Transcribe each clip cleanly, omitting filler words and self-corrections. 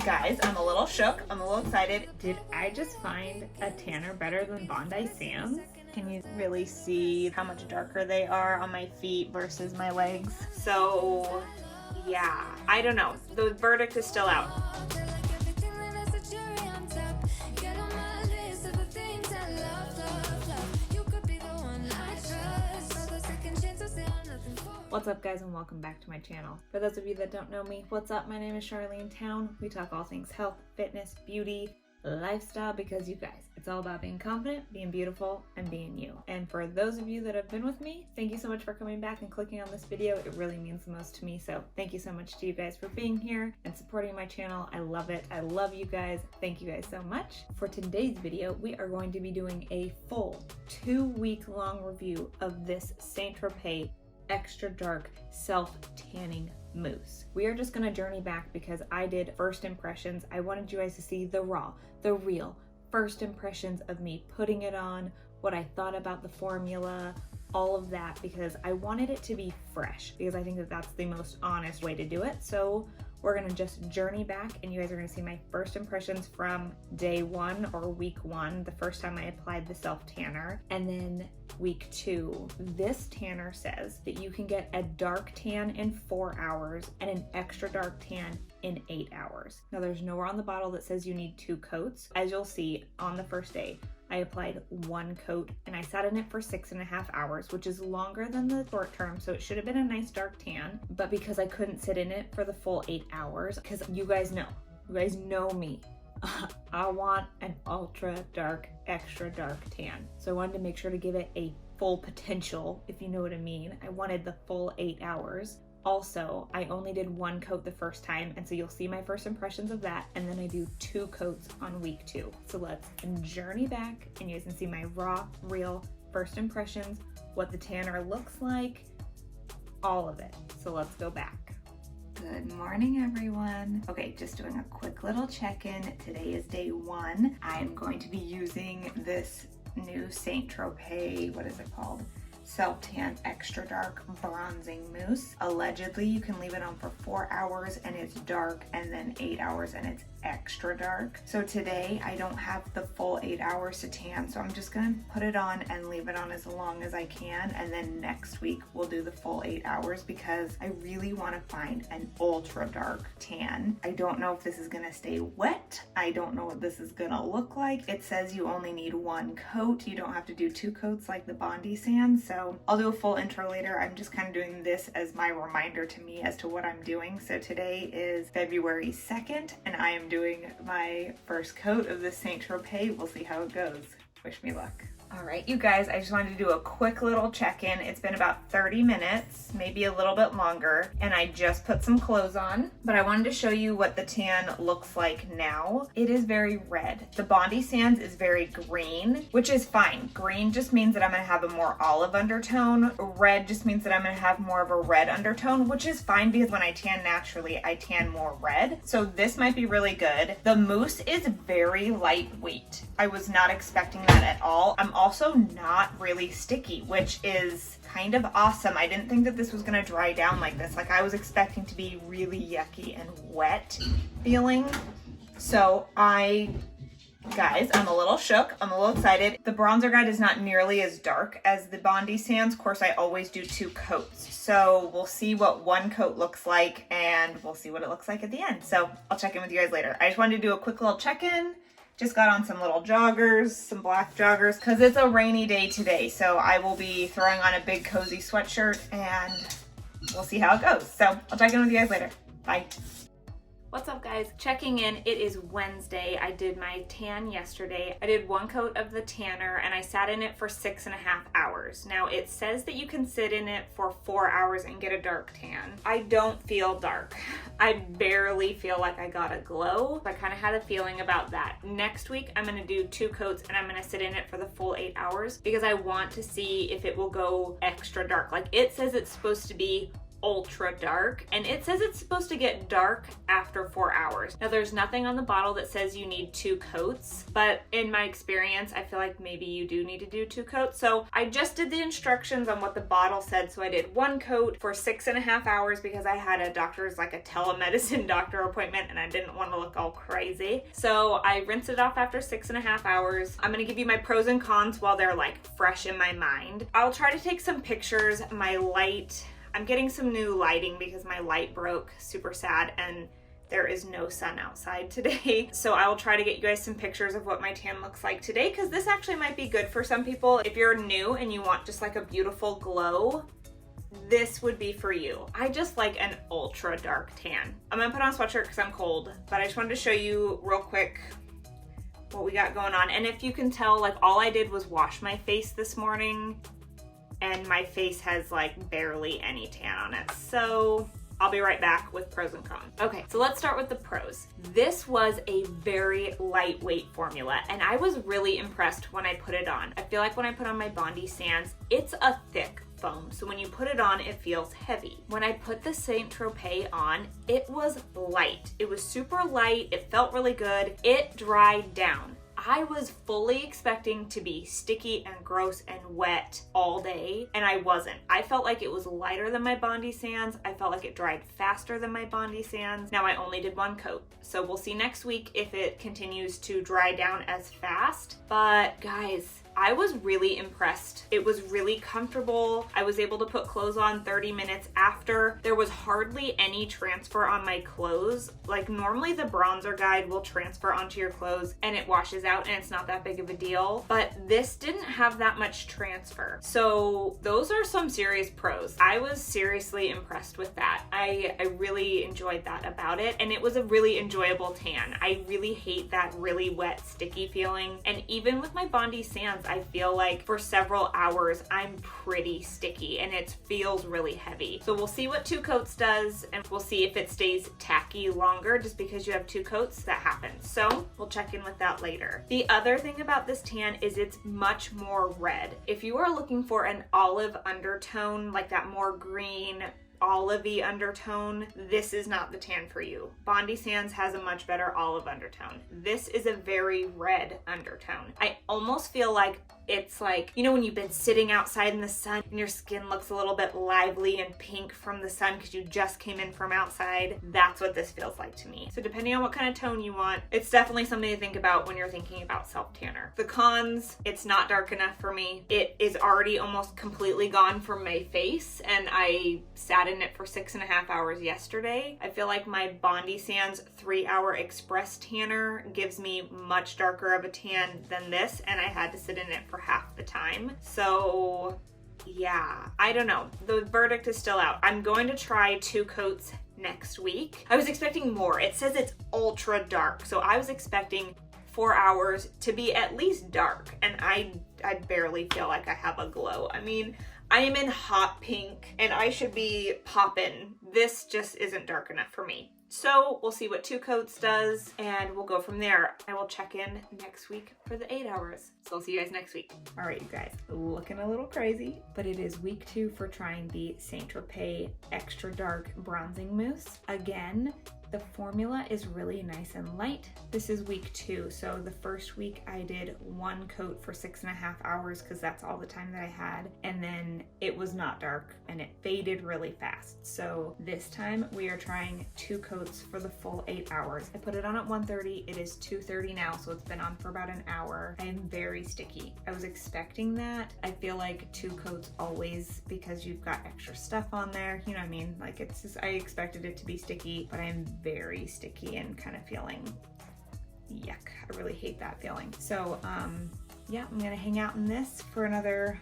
Guys, I'm a little shook. I'm a little excited. Did I just find a tanner better than Bondi Sands? Can you really see how much darker they are on my feet versus my legs? So yeah, I don't know. The verdict is still out. What's up, guys, and welcome back to my channel. For those of you that don't know me, what's up? My name is Charlene Town. We talk all things health, fitness, beauty, lifestyle, because you guys, it's all about being confident, being beautiful, and being you. And for those of you that have been with me, thank you so much for coming back and clicking on this video. It really means the most to me. So thank you so much to you guys for being here and supporting my channel. I love it. I love you guys. Thank you guys so much. For today's video, we are going to be doing a full 2-week-long review of this Saint Tropez extra dark self-tanning mousse. We are just gonna journey back because I did first impressions. I wanted you guys to see the raw, the real first impressions of me putting it on, what I thought about the formula, all of that, because I wanted it to be fresh, because I think that that's the most honest way to do it. So we're gonna just journey back and you guys are gonna see my first impressions from day 1 or week 1, the first time I applied the self tanner, and then week 2. This tanner says that you can get a dark tan in 4 hours and an extra dark tan in 8 hours. Now there's nowhere on the bottle that says you need 2 coats. As you'll see on the first day, I applied 1 coat and I sat in it for 6.5 hours, which is longer than the short term, so it should have been a nice dark tan. But because I couldn't sit in it for the full 8 hours, because you guys know me, I want an ultra dark, extra dark tan. So I wanted to make sure to give it a full potential, if you know what I mean. I wanted the full 8 hours. Also, I only did 1 coat the first time, and so you'll see my first impressions of that, and then I do 2 coats on week 2. So let's journey back, and you guys can see my raw, real first impressions, what the tanner looks like, all of it. So let's go back. Good morning, everyone. Okay, just doing a quick little check-in. Today is day 1. I'm going to be using this new Saint Tropez, what is it called? Self-tan extra dark bronzing mousse. Allegedly, you can leave it on for 4 hours and it's dark, and then 8 hours and it's extra dark. So today I don't have the full 8 hours to tan, so I'm just gonna put it on and leave it on as long as I can, and then next week we'll do the full 8 hours because I really want to find an ultra dark tan. I don't know if this is gonna stay wet. I don't know what this is gonna look like. It says you only need 1 coat. You don't have to do 2 coats like the Bondi Sands. So I'll do a full intro later. I'm just kind of doing this as my reminder to me as to what I'm doing. So today is February 2nd and I am doing my first coat of the Saint Tropez. We'll see how it goes. Wish me luck. All right, you guys, I just wanted to do a quick little check-in. It's been about 30 minutes, maybe a little bit longer, and I just put some clothes on, but I wanted to show you what the tan looks like now. It is very red. The Bondi Sands is very green, which is fine. Green just means that I'm gonna have a more olive undertone. Red just means that I'm gonna have more of a red undertone, which is fine because when I tan naturally, I tan more red. So this might be really good. The mousse is very lightweight. I was not expecting that at all. I'm also not really sticky, which is kind of awesome. I didn't think that this was gonna dry down like this. Like I was expecting to be really yucky and wet feeling. So guys, I'm a little shook. I'm a little excited. The bronzer guide is not nearly as dark as the Bondi Sands. Of course, I always do 2 coats. So we'll see what 1 coat looks like and we'll see what it looks like at the end. So I'll check in with you guys later. I just wanted to do a quick little check-in. Just got on some little joggers, some black joggers, because it's a rainy day today. So I will be throwing on a big cozy sweatshirt and we'll see how it goes. So I'll check in with you guys later. Bye. What's up, guys? Checking in. It is Wednesday. I did my tan yesterday. I did 1 coat of the tanner and I sat in it for 6.5 hours. Now it says that you can sit in it for 4 hours and get a dark tan. I don't feel dark. I barely feel like I got a glow. I kind of had a feeling about that. Next week, I'm gonna do 2 coats and I'm gonna sit in it for the full 8 hours because I want to see if it will go extra dark. Like it says it's supposed to be ultra dark, and it says it's supposed to get dark after 4 hours. Now there's nothing on the bottle that says you need 2 coats, but in my experience, I feel like maybe you do need to do 2 coats. So I just did the instructions on what the bottle said. So I did 1 coat for 6.5 hours because I had a doctor's, like a telemedicine doctor appointment, and I didn't want to look all crazy. So I rinsed it off after 6.5 hours. I'm gonna give you my pros and cons while they're like fresh in my mind. I'll try to take some pictures. My light, I'm getting some new lighting because my light broke, super sad, and there is no sun outside today. So I will try to get you guys some pictures of what my tan looks like today, because this actually might be good for some people. If you're new and you want just like a beautiful glow, this would be for you. I just like an ultra dark tan. I'm gonna put on a sweatshirt because I'm cold, but I just wanted to show you real quick what we got going on. And if you can tell, like all I did was wash my face this morning, and my face has like barely any tan on it. So I'll be right back with pros and cons. Okay, so let's start with the pros. This was a very lightweight formula, and I was really impressed when I put it on. I feel like when I put on my Bondi Sands, it's a thick foam, so when you put it on, it feels heavy. When I put the Saint Tropez on, it was light. It was super light, it felt really good, it dried down. I was fully expecting to be sticky and gross and wet all day, and I wasn't. I felt like it was lighter than my Bondi Sands. I felt like it dried faster than my Bondi Sands. Now I only did 1 coat, so we'll see next week if it continues to dry down as fast. But guys, I was really impressed. It was really comfortable. I was able to put clothes on 30 minutes after. There was hardly any transfer on my clothes. Like normally the bronzer guide will transfer onto your clothes and it washes out and it's not that big of a deal, but this didn't have that much transfer. So those are some serious pros. I was seriously impressed with that. I really enjoyed that about it, and it was a really enjoyable tan. I really hate that really wet, sticky feeling, and even with my Bondi Sands, I feel like for several hours I'm pretty sticky and it feels really heavy. So we'll see what 2 coats does, and we'll see if it stays tacky longer. Just because you have 2 coats, that happens. So we'll check in with that later. The other thing about this tan is it's much more red. If you are looking for an olive undertone, like that more green, olivey undertone, this is not the tan for you. Bondi Sands has a much better olive undertone. This is a very red undertone. I almost feel like it's like, you know, when you've been sitting outside in the sun and your skin looks a little bit lively and pink from the sun because you just came in from outside. That's what this feels like to me. So depending on what kind of tone you want, it's definitely something to think about when you're thinking about self-tanner. The cons, it's not dark enough for me. It is already almost completely gone from my face, and I sat in it for 6.5 hours yesterday. I feel like my Bondi Sands 3-hour express tanner gives me much darker of a tan than this, and I had to sit in it for half the time. So yeah, I don't know. The verdict is still out. I'm going to try 2 coats next week. I was expecting more. It says it's ultra dark, so I was expecting 4 hours to be at least dark, and I barely feel like I have a glow. I mean, I am in hot pink and I should be poppin'. This just isn't dark enough for me. So we'll see what 2 coats does, and we'll go from there. I will check in next week for the 8 hours. So I'll see you guys next week. All right, you guys, looking a little crazy, but it is week 2 for trying the Saint Tropez Extra Dark Bronzing Mousse. Again, the formula is really nice and light. This is week 2. So the first week I did 1 coat for 6.5 hours because that's all the time that I had. And then it was not dark and it faded really fast. So this time we are trying 2 coats for the full 8 hours. I put it on at 1:30. It is 2:30 now, so it's been on for about an hour. I am very sticky. I was expecting that. I feel like 2 coats always, because you've got extra stuff on there. You know what I mean? Like it's just, I expected it to be sticky, but I'm very sticky and kind of feeling yuck. I really hate that feeling. So yeah, I'm gonna hang out in this for another,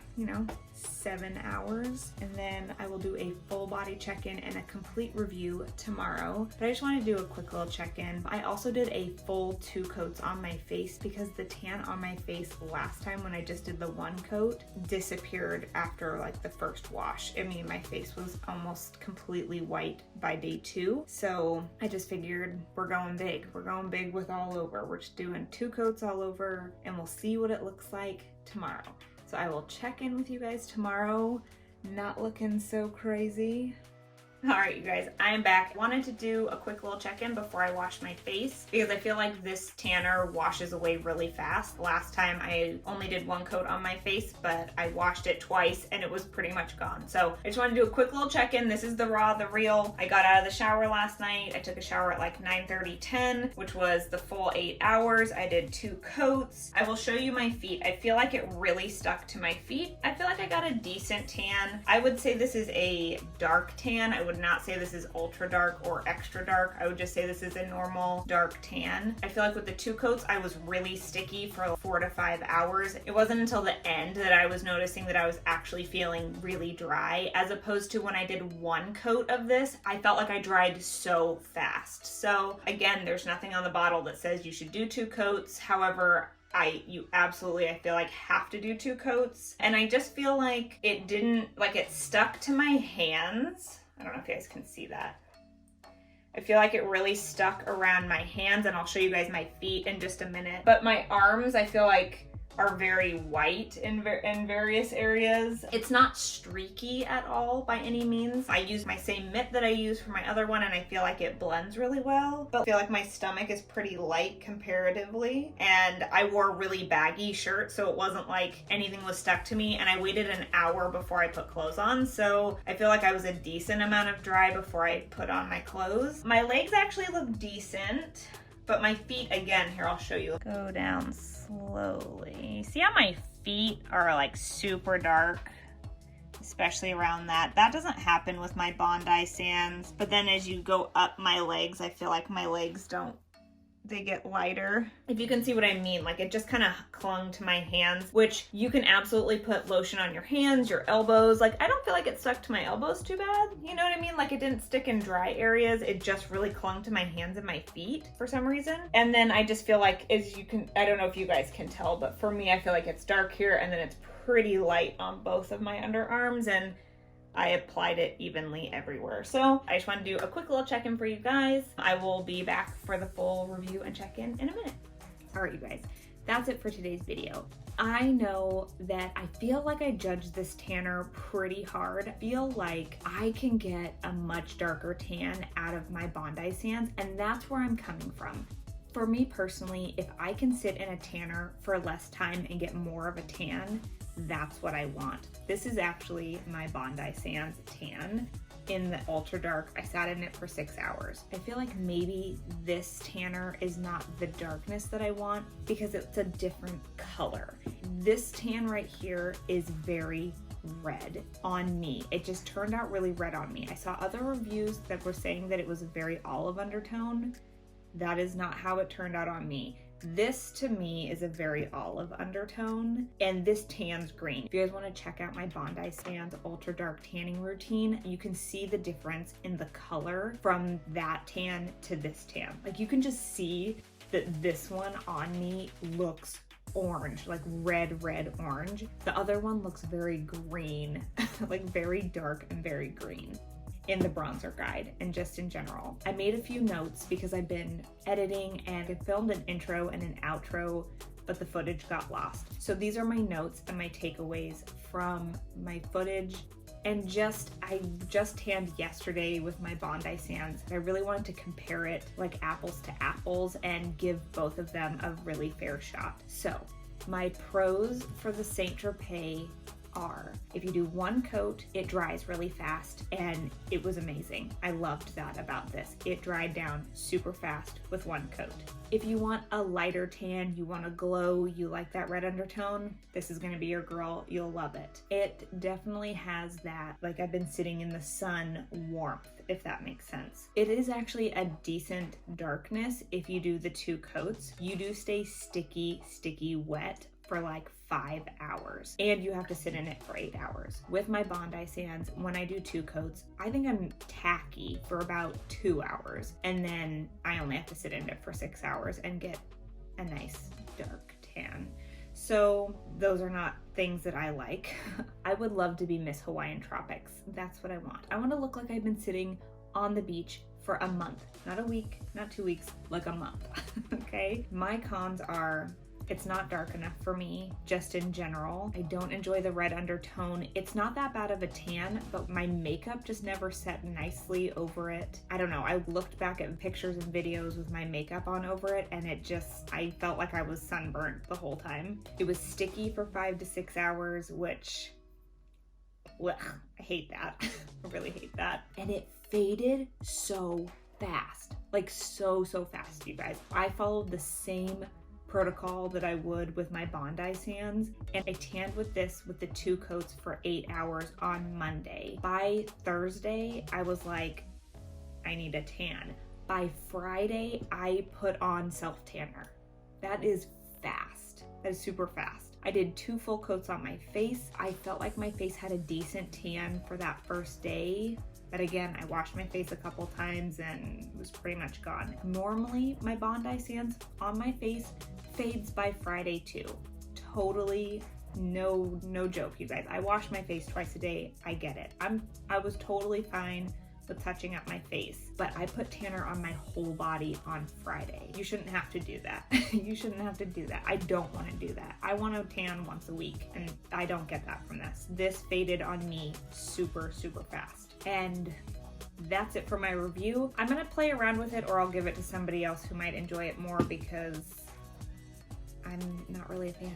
7 hours, and then I will do a full body check-in and a complete review tomorrow. But I just want to do a quick little check-in. I also did a full 2 coats on my face because the tan on my face last time when I just did the 1 coat disappeared after like the first wash. I mean, my face was almost completely white by day 2. So I just figured we're going big. We're going big with all over. We're just doing 2 coats all over, and we'll see what it looks like tomorrow. So I will check in with you guys tomorrow. Not looking so crazy. All right, you guys, I'm back. I wanted to do a quick little check-in before I wash my face because I feel like this tanner washes away really fast. Last time I only did one coat on my face, but I washed it twice and it was pretty much gone. So I just want to do a quick little check-in. This is the raw, the real. I got out of the shower last night. I took a shower at like 9:30, 10, which was the full 8 hours. I did 2 coats. I will show you my feet. I feel like it really stuck to my feet. I feel like I got a decent tan. I would say this is a dark tan. I would not say this is ultra dark or extra dark. I would just say this is a normal dark tan. I feel like with the 2 coats, I was really sticky for 4 to 5 hours. It wasn't until the end that I was noticing that I was actually feeling really dry, as opposed to when I did 1 coat of this, I felt like I dried so fast. So again, there's nothing on the bottle that says you should do 2 coats. However, you absolutely, I feel like, have to do 2 coats. And I just feel like it didn't, like it stuck to my hands. I don't know if you guys can see that. I feel like it really stuck around my hands, and I'll show you guys my feet in just a minute. But my arms, I feel like, are very white in various areas. It's not streaky at all by any means. I use my same mitt that I use for my other one, and I feel like it blends really well. But I feel like my stomach is pretty light comparatively, and I wore a really baggy shirt, so it wasn't like anything was stuck to me, and I waited an hour before I put clothes on, so I feel like I was a decent amount of dry before I put on my clothes. My legs actually look decent, but my feet, again, here, I'll show you. Go down slowly. See how my feet are like super dark, especially around that? That doesn't happen with my Bondi sands, but then as you go up my legs, I feel like my legs they get lighter. If you can see what I mean, like it just kind of clung to my hands, which you can absolutely put lotion on your hands, your elbows. Like I don't feel like it stuck to my elbows too bad. You know what I mean? Like it didn't stick in dry areas. It just really clung to my hands and my feet for some reason. And then I just feel like, as you can, I don't know if you guys can tell, but for me, I feel like it's dark here and then it's pretty light on both of my underarms, and I applied it evenly everywhere. So I just want to do a quick little check-in for you guys. I will be back for the full review and check-in in a minute. All right, you guys, that's it for today's video. I know that I feel like I judged this tanner pretty hard. I feel like I can get a much darker tan out of my Bondi sands, and that's where I'm coming from. For me personally, if I can sit in a tanner for less time and get more of a tan, that's what I want. This is actually my Bondi Sands tan in the ultra dark. I sat in it for 6 hours. I feel like maybe this tanner is not the darkness that I want because it's a different color. This tan right here is very red on me. It just turned out really red on me. I saw other reviews that were saying that it was a very olive undertone. That is not how it turned out on me. This to me is a very olive undertone, and this tan's green. If you guys want to check out my Bondi Sands ultra dark tanning routine, you can see the difference in the color from that tan to this tan. Like you can just see that this one on me looks orange, like red orange. The other one looks very green, like very dark and very green in the bronzer guide and just in general. I made a few notes because I've been editing and I filmed an intro and an outro, but the footage got lost. So these are my notes and my takeaways from my footage. And I just tanned yesterday with my Bondi Sands. I really wanted to compare it like apples to apples and give both of them a really fair shot. So my pros for the Saint Tropez are, if you do 1 coat, it dries really fast, and it was amazing. I loved that about this. It dried down super fast with 1 coat. If you want a lighter tan, you want to glow, you like that red undertone, this is gonna be your girl. You'll love it. It definitely has that, like I've been sitting in the sun warmth, if that makes sense. It is actually a decent darkness if you do the 2 coats. You do stay sticky wet for like 5 hours, and you have to sit in it for 8 hours. With my Bondi Sands, when I do 2 coats, I think I'm tacky for about 2 hours, and then I only have to sit in it for 6 hours and get a nice dark tan. So those are not things that I like. I would love to be Miss Hawaiian Tropics. That's what I want. I want to look like I've been sitting on the beach for a month, not a week, not 2 weeks, like a month. Okay? My cons are It's not dark enough for me, just in general. I don't enjoy the red undertone. It's not that bad of a tan, but my makeup just never set nicely over it. I don't know, I looked back at pictures and videos with my makeup on over it, and I felt like I was sunburnt the whole time. It was sticky for 5 to 6 hours, which, ugh, I hate that. I really hate that. And it faded so fast, like so fast, you guys. I followed the same protocol that I would with my Bondi sands, and I tanned with this with the 2 coats for 8 hours on Monday. By Thursday, I was like, I need a tan. By Friday, I put on self tanner. That is fast. That is super fast. I did 2 full coats on my face. I felt like my face had a decent tan for that first day. But again, I washed my face a couple times and it was pretty much gone. Normally, my Bondi sands on my face fades by Friday too. Totally no joke, you guys. I wash my face twice a day. I get it. I was totally fine with touching up my face, but I put tanner on my whole body on Friday. You shouldn't have to do that. You shouldn't have to do that. I don't want to do that. I want to tan once a week, and I don't get that from this. This faded on me super fast. And that's it for my review. I'm gonna play around with it, or I'll give it to somebody else who might enjoy it more, because I'm not really a fan.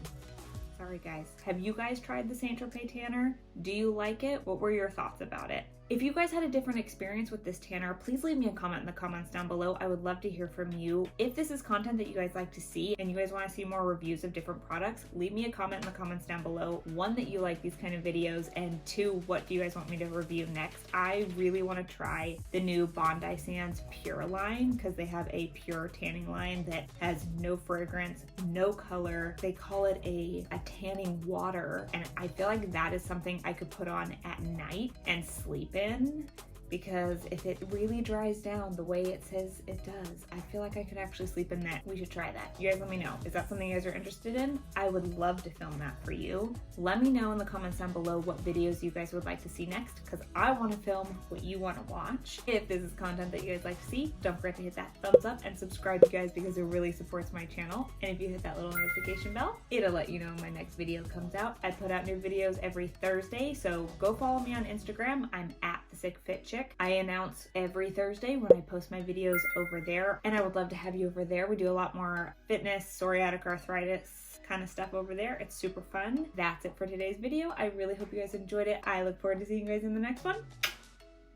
Sorry guys. Have you guys tried the Saint Tropez tanner? Do you like it? What were your thoughts about it? If you guys had a different experience with this tanner, please leave me a comment in the comments down below. I would love to hear from you. If this is content that you guys like to see and you guys want to see more reviews of different products, leave me a comment in the comments down below. 1, that you like these kind of videos, and 2, what do you guys want me to review next? I really want to try the new Bondi Sands Pure line, because they have a pure tanning line that has no fragrance, no color. They call it a tanning water, and I feel like that is something I could put on at night and sleep in, because if it really dries down the way it says it does, I feel like I could actually sleep in that. We should try that. You guys let me know. Is that something you guys are interested in? I would love to film that for you. Let me know in the comments down below what videos you guys would like to see next, because I want to film what you want to watch. If this is content that you guys like to see, don't forget to hit that thumbs up and subscribe, you guys, because it really supports my channel. And if you hit that little notification bell, it'll let you know when my next video comes out. I put out new videos every Thursday, so go follow me on Instagram. I'm at The Sick Fit Chick. I announce every Thursday when I post my videos over there, and I would love to have you over there. We do a lot more fitness, psoriatic arthritis kind of stuff over there. It's super fun. That's it for today's video. I really hope you guys enjoyed it. I look forward to seeing you guys in the next one.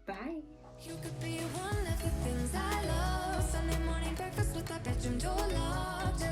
Bye. You could be one of the things I love. Sunday morning breakfast with that bedroom door locked.